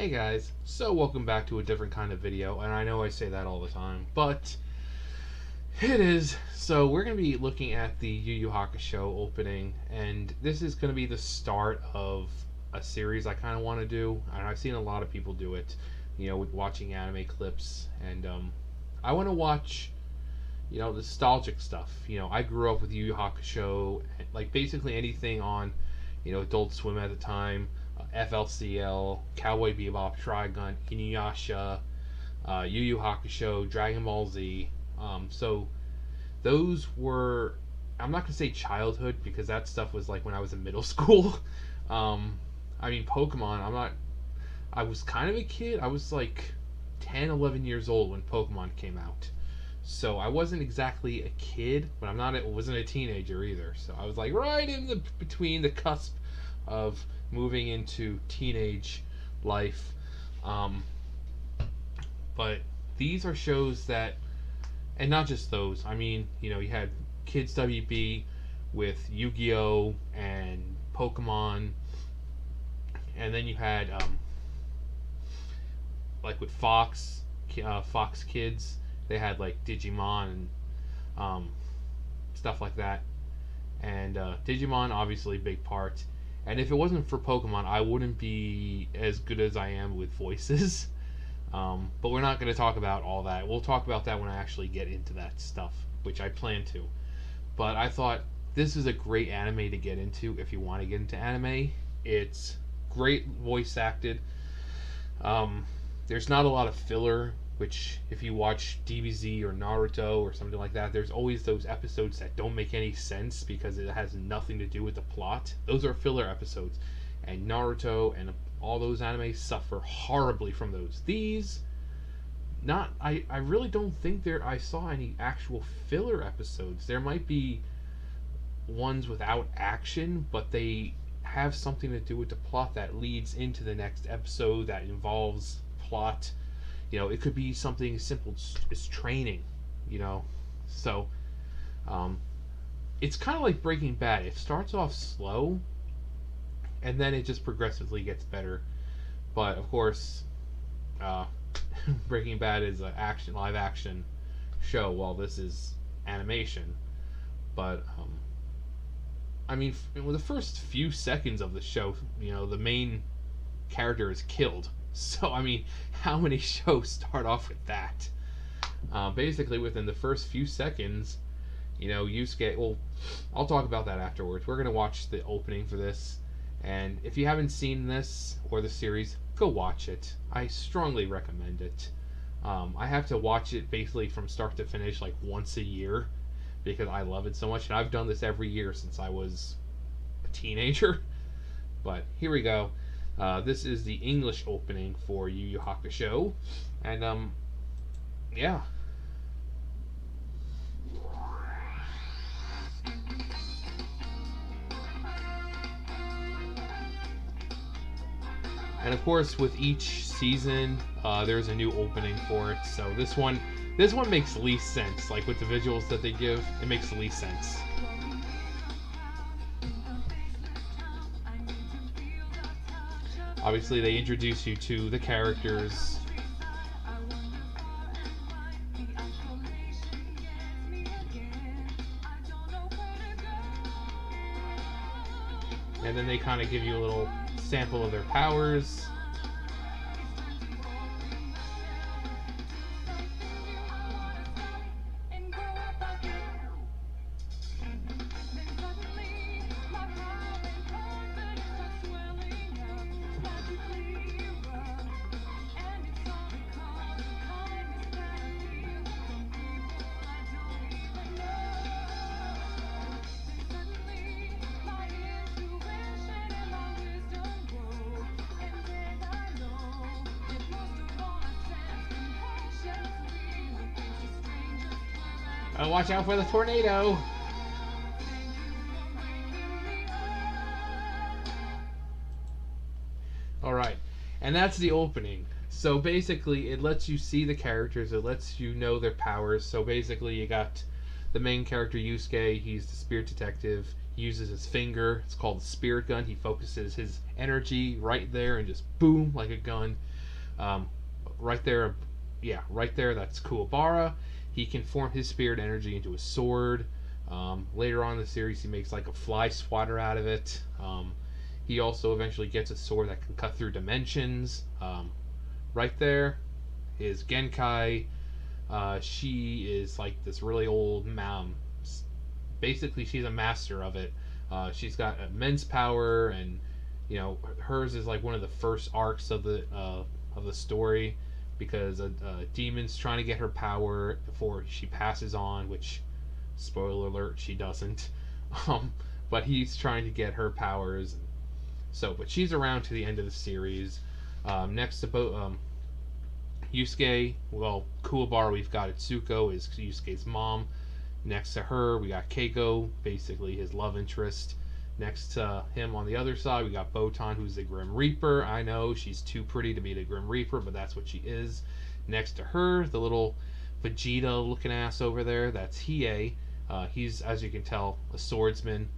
Hey guys, so welcome back to a different kind of video, and I know I say that all the time, but it is. So we're going to be looking at the Yu Yu Hakusho opening, and this is going to be the start of a series I kind of want to do, and I've seen a lot of people do it, with watching anime clips, and I want to watch, nostalgic stuff. I grew up with Yu Yu Hakusho, like basically anything on, Adult Swim at the time, FLCL, Cowboy Bebop, Trigun, Inuyasha, Yu Yu Hakusho, Dragon Ball Z. So those were, I'm not gonna say childhood because that stuff was like when I was in middle school. Pokemon. I was kind of a kid. I was like 10, 11 years old when Pokemon came out. So I wasn't exactly a kid, but I wasn't a teenager either. So I was like right in the between the cusp of moving into teenage life. But these are shows that, and not just those. You had Kids WB with Yu-Gi-Oh and Pokemon, and then you had like with Fox Kids, they had like Digimon and stuff like that. And Digimon, obviously, big part. And if it wasn't for Pokemon, I wouldn't be as good as I am with voices. But we're not going to talk about all that. We'll talk about that when I actually get into that stuff, which I plan to. But I thought this is a great anime to get into if you want to get into anime. It's great voice acted. There's not a lot of filler, which if you watch DBZ or Naruto or something like that, there's always those episodes that don't make any sense because it has nothing to do with the plot. Those are filler episodes. And Naruto and all those animes suffer horribly from those. These, not, I really don't think I saw any actual filler episodes. There might be ones without action, but they have something to do with the plot that leads into the next episode that involves plot. It could be something simple as training, So, it's kind of like Breaking Bad. It starts off slow, and then it just progressively gets better. But of course, Breaking Bad is an live action show, while this is animation. But the first few seconds of the show, the main character is killed. So, how many shows start off with that? Basically, within the first few seconds, Yusuke. Well, I'll talk about that afterwards. We're going to watch the opening for this. And if you haven't seen this or the series, go watch it. I strongly recommend it. I have to watch it basically from start to finish like once a year because I love it so much. And I've done this every year since I was a teenager. But here we go. This is the English opening for Yu Yu Hakusho, and yeah. And of course, with each season, there's a new opening for it. So this one makes least sense. Like with the visuals that they give, it makes the least sense. Obviously, they introduce you to the characters. And then they kind of give you a little sample of their powers. Watch out for the tornado! Alright, and that's the opening. So basically, it lets you see the characters, it lets you know their powers. So basically, you got the main character, Yusuke. He's the spirit detective. He uses his finger. It's called the spirit gun. He focuses his energy right there and just boom, like a gun. Um, right there, yeah, right there. That's Kuwabara. He can form his spirit energy into a sword. Later on in the series, he makes like a fly swatter out of it. He also eventually gets a sword that can cut through dimensions. Right there is Genkai. She is like this really old mom. Basically, she's a master of it. She's got immense power, and hers is like one of the first arcs of the story, because a demon's trying to get her power before she passes on. Which, spoiler alert, she doesn't. Um, but he's trying to get her powers. So, but she's around to the end of the series. Next to Yusuke, well, Kuwabara, we've got Itsuko, is Yusuke's mom. Next to her, we got Keiko, basically his love interest. Next to him on the other side, we got Botan, who's the Grim Reaper. I know she's too pretty to be the Grim Reaper, but that's what she is. Next to her, the little Vegeta looking ass over there, that's Hiei. He's, as you can tell, a swordsman.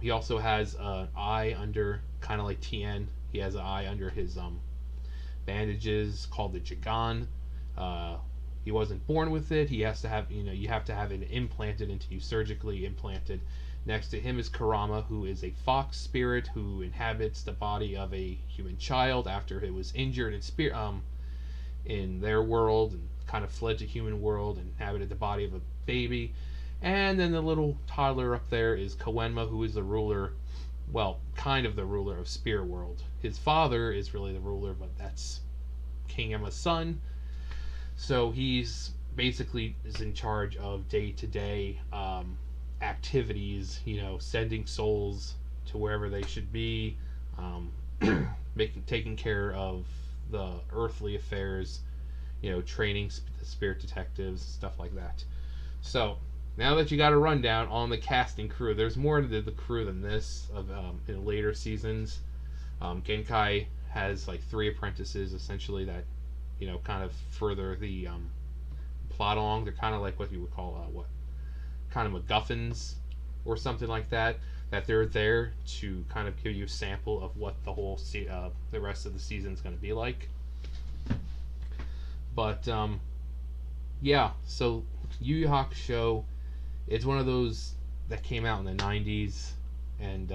He also has an eye under, kind of like Tien. He has an eye under his bandages called the Jigan. He wasn't born with it. He has to have, you have to have it implanted into you, surgically implanted. Next to him is Karama, who is a fox spirit who inhabits the body of a human child after it was injured in their world, and kind of fled to human world and inhabited the body of a baby. And then the little toddler up there is Koenma, who is the ruler, well, kind of the ruler of Spirit World. His father is really the ruler, but that's King Emma's son. So he's basically is in charge of day-to-day activities, sending souls to wherever they should be, taking care of the earthly affairs, training the spirit detectives, stuff like that. So now that you got a rundown on the cast and crew, there's more to the crew than this in later seasons. Genkai has like 3 apprentices essentially that kind of further the plot along. They're kind of like what you would call kind of MacGuffins or something like that. That they're there to kind of give you a sample of what the rest of the season is going to be like. But yeah, so Yu Yu Hakusho, it's one of those that came out in the 90s, and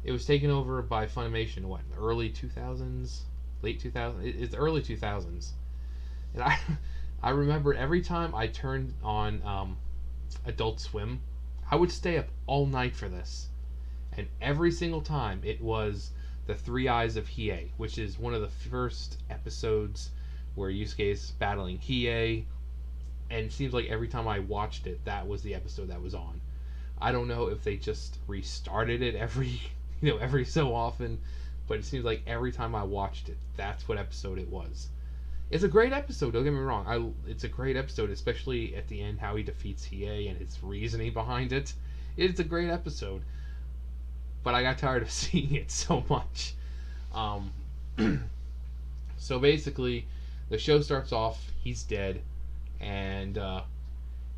it was taken over by Funimation in the early 2000s, late 2000s. It's early 2000s, and I remember every time I turned on Adult Swim, I would stay up all night for this, and every single time it was the Three Eyes of Hiei, which is one of the first episodes where Yusuke is battling Hiei, and it seems like every time I watched it, that was the episode that was on. I don't know if they just restarted it every so often, but it seems like every time I watched it, that's what episode it was. It's a great episode, don't get me wrong. It's a great episode, especially at the end, how he defeats Hiei and his reasoning behind it. It's a great episode, but I got tired of seeing it so much. So basically, the show starts off, he's dead, and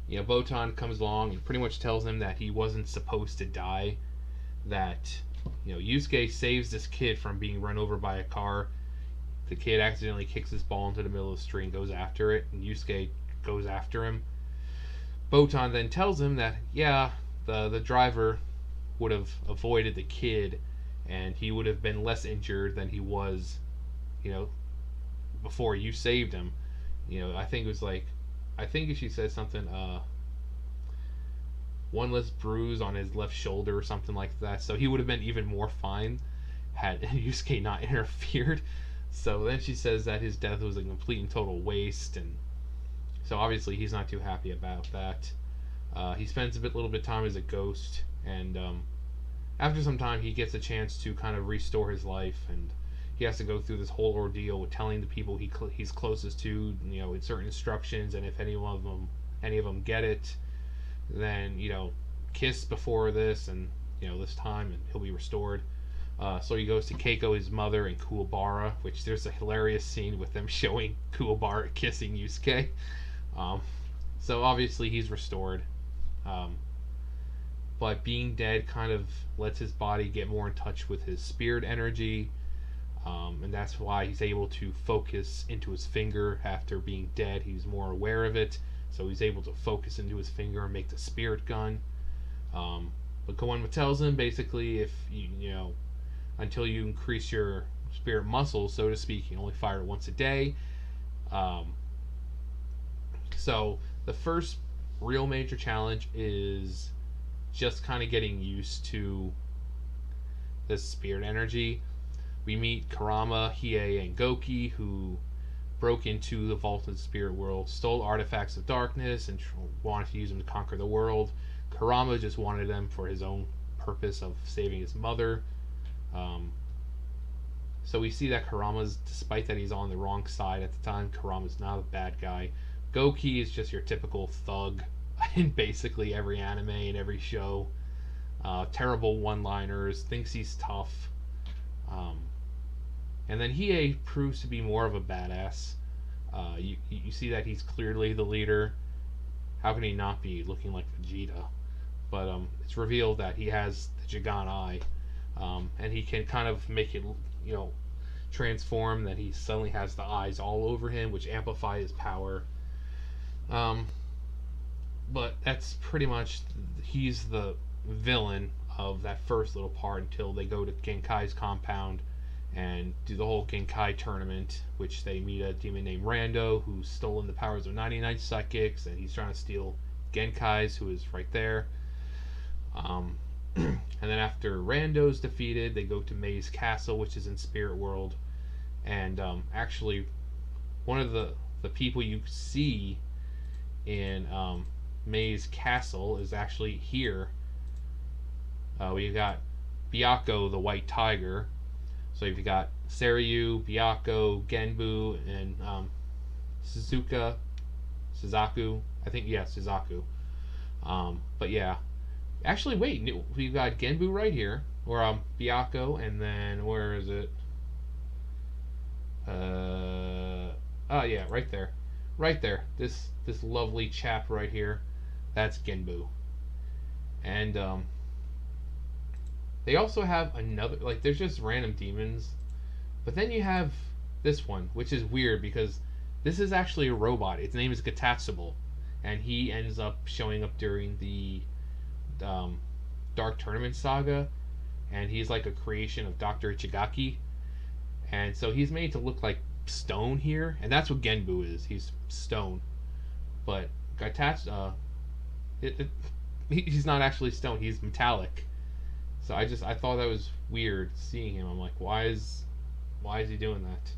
Botan comes along and pretty much tells him that he wasn't supposed to die, that Yusuke saves this kid from being run over by a car. The kid accidentally kicks his ball into the middle of the street and goes after it, and Yusuke goes after him. Botan then tells him that, the driver would have avoided the kid, and he would have been less injured than he was, before you saved him. I think it was she said something, one less bruise on his left shoulder or something like that. So he would have been even more fine had Yusuke not interfered. So then she says that his death was a complete and total waste, and so obviously he's not too happy about that. He spends a little bit of time as a ghost, and after some time he gets a chance to kind of restore his life, and he has to go through this whole ordeal with telling the people he's closest to, in certain instructions, and if any of them get it, then kiss before this, and this time, and he'll be restored. So he goes to Keiko, his mother, and Kuwabara, which there's a hilarious scene with them showing Kuwabara kissing Yusuke. So obviously he's restored. But being dead kind of lets his body get more in touch with his spirit energy. And that's why he's able to focus into his finger after being dead. He's more aware of it, so he's able to focus into his finger and make the spirit gun. But Koenma tells him basically, if you know, until you increase your spirit muscle, so to speak, you can only fire it once a day. Um, so the first real major challenge is just kind of getting used to this spirit energy. We meet Karama, Hiei, and Goki, who broke into the vaulted spirit world, stole artifacts of darkness, and wanted to use them to conquer the world. Karama just wanted them for his own purpose of saving his mother. So we see that Karama's, despite that he's on the wrong side at the time, Karama's not a bad guy. Goki is just your typical thug in basically every anime and every show. Terrible one-liners, thinks he's tough. And then Hiei proves to be more of a badass. You see that he's clearly the leader. How can he not be, looking like Vegeta? But it's revealed that he has the Jigan Eye, and he can kind of make it, you know, transform. That he suddenly has the eyes all over him, which amplify his power. But that's pretty much, he's the villain of that first little part until they go to Genkai's compound and do the whole Genkai tournament, which they meet a demon named Rando, who's stolen the powers of 99 psychics, and he's trying to steal Genkai's, who is right there. And then after Rando's defeated, they go to May's castle, which is in Spirit World. And actually, one of the people you see in May's castle is actually here. We've got Byakko, the White Tiger. So you've got Seiryu, Byakko, Genbu, and Suzaku. I think, yeah, Suzaku. But yeah. Actually, wait. We've got Genbu right here. Or Byakko, and then where is it? Oh, yeah, right there. Right there. This lovely chap right here. That's Genbu. And they also have another, like, there's just random demons. But then you have this one, which is weird because this is actually a robot. Its name is Gatatsubo. And he ends up showing up during the Dark Tournament saga. And he's like a creation of Dr. Ichigaki. And so he's made to look like stone here. And that's what Genbu is. He's stone. But Gatatsubo, he's not actually stone. He's metallic. So I thought that was weird seeing him. I'm like, why is he doing that?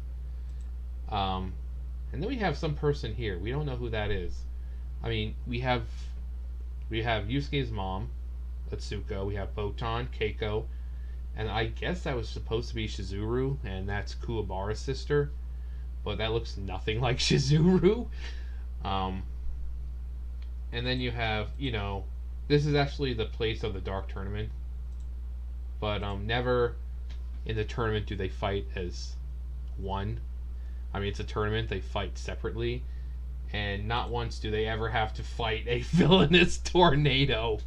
And then we have some person here. We don't know who that is. I mean, we have Yusuke's mom, Atsuko. We have Botan, Keiko, and I guess that was supposed to be Shizuru, and that's Kuwabara's sister, but that looks nothing like Shizuru. And then you have, you know, this is actually the place of the Dark Tournament. But never in the tournament do they fight as one. I mean, it's a tournament, they fight separately. And not once do they ever have to fight a villainous tornado.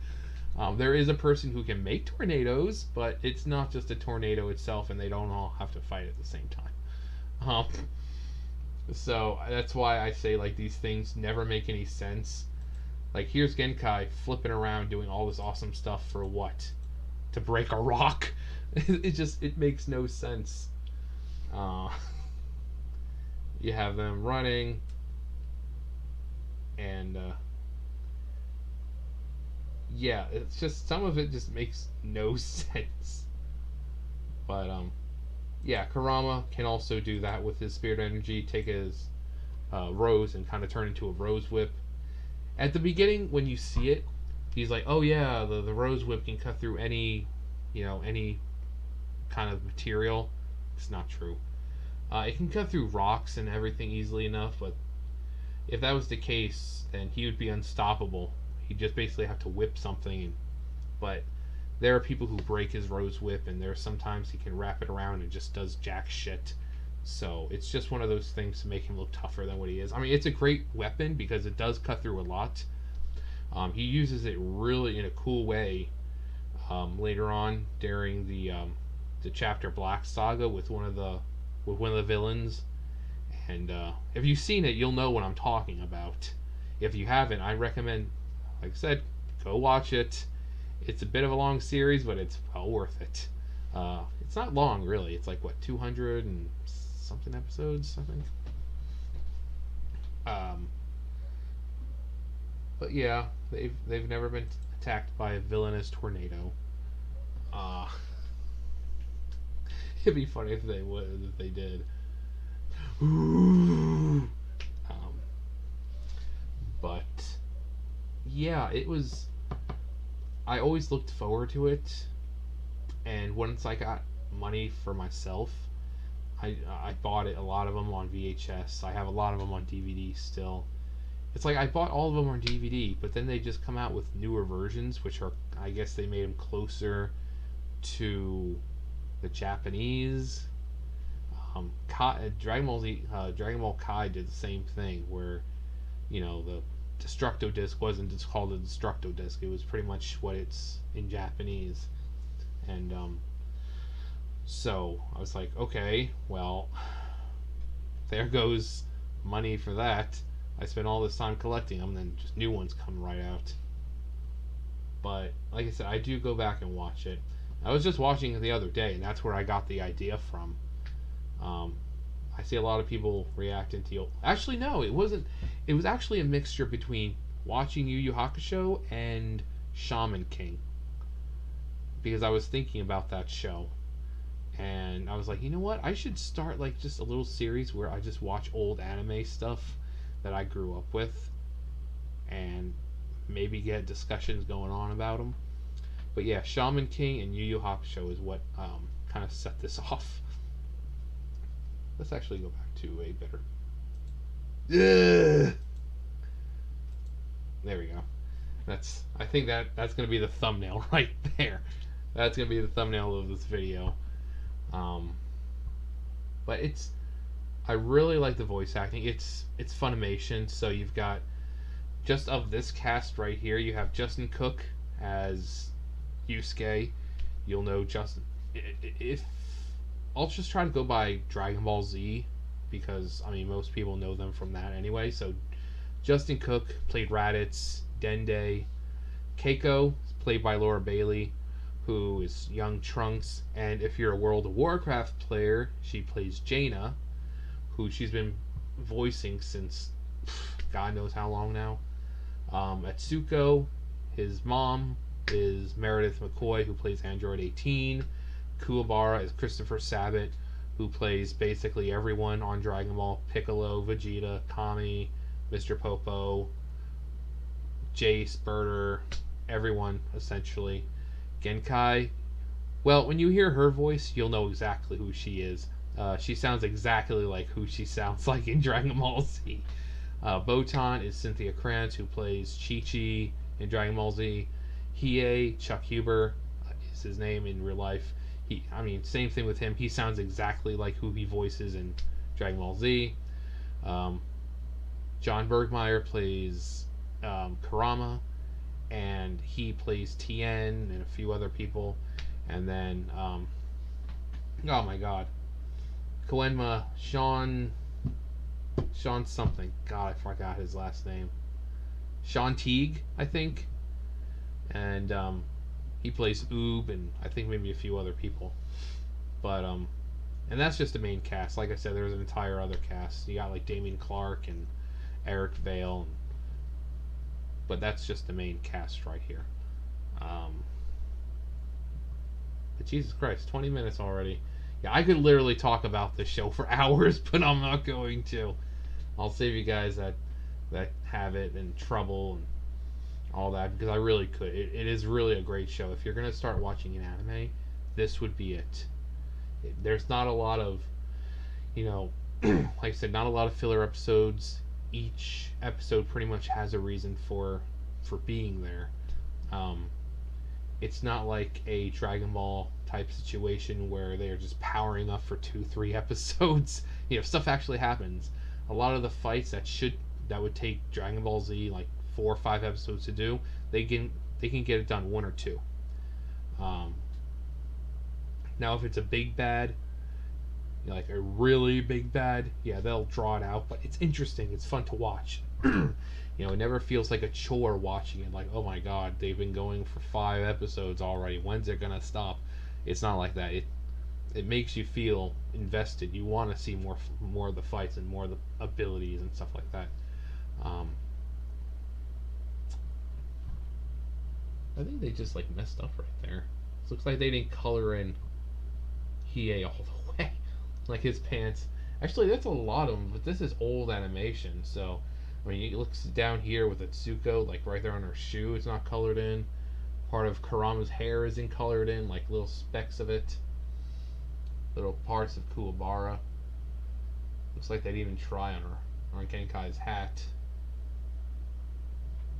There is a person who can make tornadoes, but it's not just a tornado itself, and they don't all have to fight at the same time. So that's why I say, like, these things never make any sense. Like, here's Genkai flipping around doing all this awesome stuff for what? To break a rock. It makes no sense. You have them running, and yeah, it's just, some of it just makes no sense. But yeah, Karama can also do that with his spirit energy, take his rose and kind of turn into a rose whip. At the beginning, when you see it, he's like, oh yeah, the rose whip can cut through any kind of material. It's not true. It can cut through rocks and everything easily enough, but if that was the case, then he would be unstoppable. He'd just basically have to whip something. But there are people who break his rose whip, and there's sometimes he can wrap it around and just does jack shit. So it's just one of those things to make him look tougher than what he is. I mean, it's a great weapon because it does cut through a lot. He uses it really in a cool way later on during the the chapter Black Saga with one of the villains. And if you've seen it, you'll know what I'm talking about. If you haven't, I recommend, like I said, go watch it. It's a bit of a long series, but it's well worth it. It's not long, really. It's like, what, 200 and something episodes, I think? But yeah, they've never been attacked by a villainous tornado. Uh, it'd be funny if they did. Um, but yeah, it was. I always looked forward to it, and once I got money for myself, I bought it, a lot of them on VHS. I have a lot of them on DVD still. It's like I bought all of them on DVD, but then they just come out with newer versions, which are, I guess they made them closer to the Japanese. Dragon Ball Kai did the same thing, where the Destructo Disc wasn't just called a Destructo Disc. It was pretty much what it's in Japanese, and so I was like, okay, well, there goes money for that. I spent all this time collecting them, and then just new ones come right out. But like I said, I do go back and watch it. I was just watching it the other day, and that's where I got the idea from. I see a lot of people reacting to. Actually, no, it wasn't. It was actually a mixture between watching Yu Yu Hakusho and Shaman King, because I was thinking about that show, and I was like, you know what? I should start like just a little series where I just watch old anime stuff that I grew up with, and maybe get discussions going on about them. But yeah, Shaman King and Yu Yu Hakusho is what kind of set this off. Let's actually go back to a better. Ugh. There we go. I think that's gonna be the thumbnail right there. That's gonna be the thumbnail of this video. But I really like the voice acting. It's Funimation, so you've got, just of this cast right here, you have Justin Cook as Yusuke. You'll know Justin. If I'll just try to go by Dragon Ball Z, because most people know them from that anyway. So Justin Cook played Raditz. Dende. Keiko is played by Laura Bailey, who is young Trunks. And if you're a World of Warcraft player, she plays Jaina, who she's been voicing since God knows how long now. Atsuko, his mom, is Meredith McCoy, who plays Android 18. Kuwabara is Christopher Sabat, who plays basically everyone on Dragon Ball: Piccolo, Vegeta, Kami, Mr. Popo, Jace, Birder, everyone essentially. Genkai, well, when you hear her voice, you'll know exactly who she is. She sounds exactly like who she sounds like in Dragon Ball Z. Botan is Cynthia Krantz, who plays Chi-Chi in Dragon Ball Z. Hiei, Chuck Huber is his name in real life. Same thing with him. He sounds exactly like who he voices in Dragon Ball Z. John Bergmeyer plays Kurama, and he plays Tien and a few other people. And then, oh my god, Koenma, Sean something. God, I forgot his last name. Sean Teague, I think. And he plays Oob, and I think maybe a few other people. But and that's just the main cast. Like I said, there's an entire other cast. You got like Damien Clark and Eric Vale, but that's just the main cast right here. But Jesus Christ, 20 minutes already. Yeah, I could literally talk about this show for hours, but I'm not going to. I'll save you guys that have it in trouble and all that, because I really could. It is really a great show. If you're going to start watching an anime, this would be it. There's not a lot of, like I said, not a lot of filler episodes. Each episode pretty much has a reason for being there. It's not like a Dragon Ball type situation where they're just powering up for 2-3 episodes. Stuff actually happens. A lot of the fights that would take Dragon Ball Z like 4 or 5 episodes to do, they can get it done 1 or 2. Now, if it's a big bad, like a really big bad, yeah, they'll draw it out. But it's interesting. It's fun to watch. It never feels like a chore watching it. Like, oh my god, they've been going for 5 episodes already. When's it gonna stop? It's not like that. It makes you feel invested. You want to see more of the fights and more of the abilities and stuff like that. Um, I think they just like messed up right there. It looks like they didn't color in Hiei all the way, like his pants. Actually, that's a lot of them, but this is old animation, so I mean, it looks down here with Atsuko, like right there on her shoe, it's not colored in. Part of Karama's hair isn't colored in, like little specks of it. Little parts of Kuwabara. Looks like they didn't even try on Genkai's hat.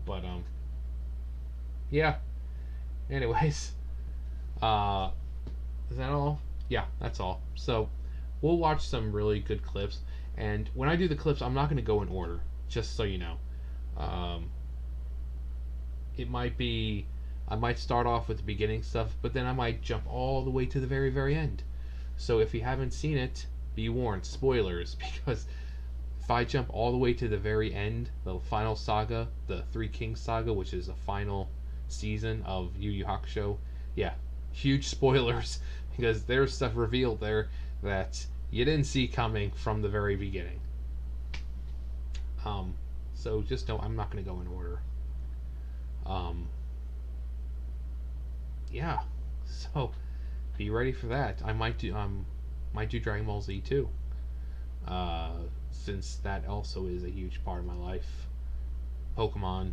But yeah. Anyways, uh, is that all? Yeah, that's all. So we'll watch some really good clips, and when I do the clips, I'm not going to go in order, just so you know. Um, it might be I might start off with the beginning stuff, but then I might jump all the way to the very very end. So if you haven't seen it, be warned, spoilers, because if I jump all the way to the very end, the final saga, the Three Kings saga, which is the final season of Yu Yu Hakusho, yeah, huge spoilers because there's stuff revealed there that you didn't see coming from the very beginning. So just know I'm not going to go in order. Um, yeah, so be ready for that. I might do Dragon Ball Z too, since that also is a huge part of my life. Pokemon,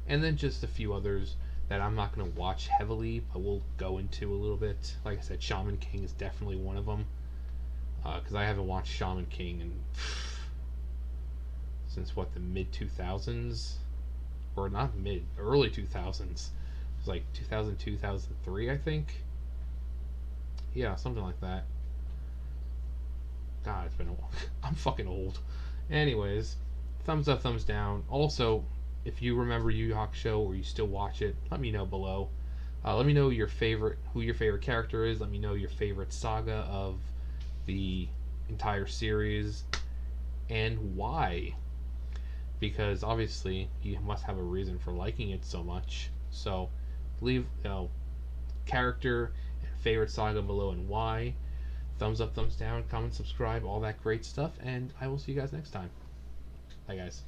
and then just a few others that I'm not going to watch heavily, but we'll go into a little bit. Like I said, Shaman King is definitely one of them, because I haven't watched Shaman King in since what, the mid 2000s, or not mid, early 2000s. It was like 2002, 2003, I think. Yeah, something like that. God, it's been a while. I'm fucking old. Anyways, thumbs up, thumbs down. Also, if you remember Yu Yu Hakusho or you still watch it, let me know below. Let me know who your favorite character is. Let me know your favorite saga of the entire series and why. Because obviously you must have a reason for liking it so much. So leave character and favorite saga below and why. Thumbs up, thumbs down, comment, subscribe, all that great stuff, and I will see you guys next time. Bye, guys.